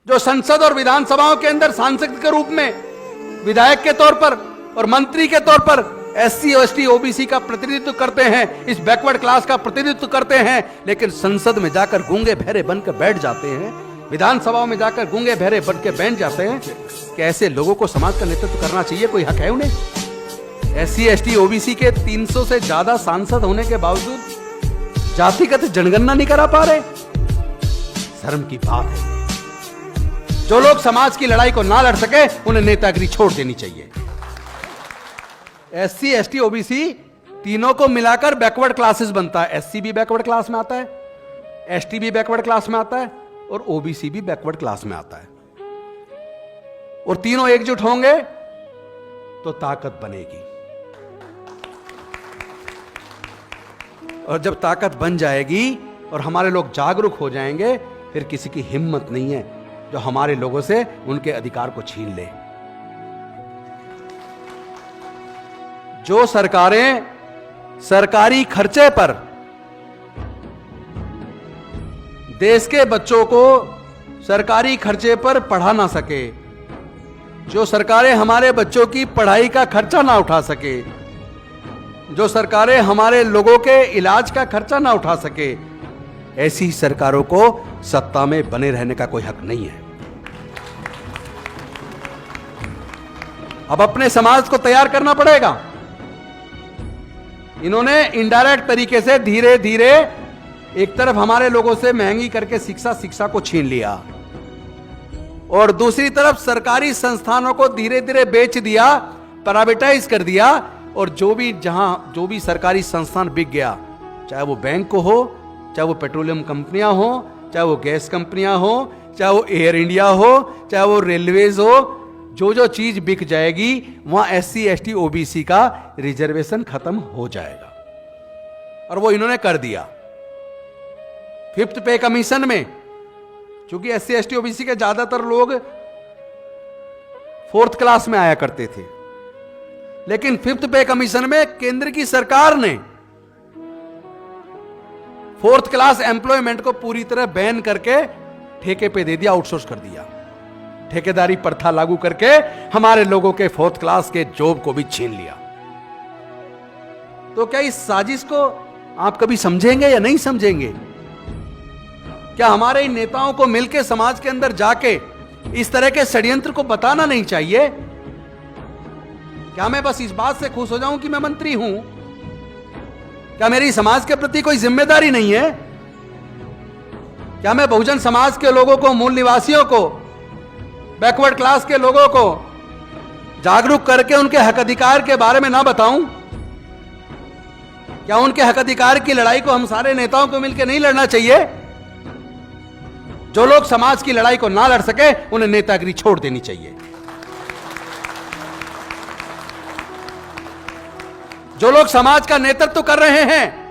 जो संसद और विधानसभाओं के अंदर सांसद के रूप में, विधायक के तौर पर और मंत्री के तौर पर एससी एसटी ओबीसी का प्रतिनिधित्व करते हैं, इस बैकवर्ड क्लास का प्रतिनिधित्व करते हैं, लेकिन संसद में जाकर गूंगे बहरे बनकर बैठ जाते हैं, विधानसभाओं में जाकर गूंगे बहरे बनकर बैठ जाते हैं। कि ऐसे लोगों को समाज का नेतृत्व करना चाहिए? कोई हक है उन्हें? एससी एसटी ओबीसी के 300 से ज्यादा सांसद होने के बावजूद जातिगत जनगणना नहीं करा पा रहे। शर्म की बात है। जो लोग समाज की लड़ाई को ना लड़ सके उन्हें नेतागिरी छोड़ देनी चाहिए। एससी एसटी ओबीसी तीनों को मिलाकर बैकवर्ड क्लासेस बनता है। एससी भी बैकवर्ड क्लास में आता है, एसटी भी बैकवर्ड क्लास में आता है और ओबीसी भी बैकवर्ड क्लास में आता है। और तीनों एकजुट होंगे तो ताकत बनेगी। और जब ताकत बन जाएगी और हमारे लोग जागरूक हो जाएंगे, फिर किसी की हिम्मत नहीं है जो हमारे लोगों से उनके अधिकार को छीन ले। जो सरकारें सरकारी खर्चे पर देश के बच्चों को सरकारी खर्चे पर पढ़ा ना सके, जो सरकारें हमारे बच्चों की पढ़ाई का खर्चा ना उठा सके, जो सरकारें हमारे लोगों के इलाज का खर्चा ना उठा सके, ऐसी सरकारों को सत्ता में बने रहने का कोई हक नहीं है। अब अपने समाज को तैयार करना पड़ेगा। इन्होंने इनडायरेक्ट तरीके से धीरे धीरे एक तरफ हमारे लोगों से महंगी करके शिक्षा को छीन लिया और दूसरी तरफ सरकारी संस्थानों को धीरे धीरे बेच दिया, प्राइवेटाइज कर दिया। और जो भी सरकारी संस्थान बिक गया, चाहे वो बैंक को हो, चाहे वो पेट्रोलियम कंपनियां हो, चाहे वो गैस कंपनियां हो, चाहे वो एयर इंडिया हो, चाहे वो रेलवेज हो, जो चीज बिक जाएगी वहां एससी एसटी ओबीसी का रिजर्वेशन खत्म हो जाएगा। और वो इन्होंने कर दिया। फिफ्थ पे कमीशन में, क्योंकि एससी एसटी ओबीसी के ज्यादातर लोग फोर्थ क्लास में आया करते थे, लेकिन फिफ्थ पे कमीशन में केंद्र की सरकार ने फोर्थ क्लास एम्प्लॉयमेंट को पूरी तरह बैन करके ठेके पे दे दिया, आउटसोर्स कर दिया। ठेकेदारी प्रथा लागू करके हमारे लोगों के फोर्थ क्लास के जॉब को भी छीन लिया। तो क्या इस साजिश को आप कभी समझेंगे या नहीं समझेंगे? क्या हमारे इन नेताओं को मिलकर समाज के अंदर जाके इस तरह के षड्यंत्र को बताना नहीं चाहिए? क्या मैं बस इस बात से खुश हो जाऊं कि मैं मंत्री हूं? क्या मेरी समाज के प्रति कोई जिम्मेदारी नहीं है? क्या मैं बहुजन समाज के लोगों को, मूल निवासियों को, बैकवर्ड क्लास के लोगों को जागरूक करके उनके हक अधिकार के बारे में ना बताऊं? क्या उनके हक अधिकार की लड़ाई को हम सारे नेताओं को मिलकर नहीं लड़ना चाहिए? जो लोग समाज की लड़ाई को ना लड़ सके उन्हें नेतागिरी छोड़ देनी चाहिए। जो लोग समाज का नेतृत्व कर रहे हैं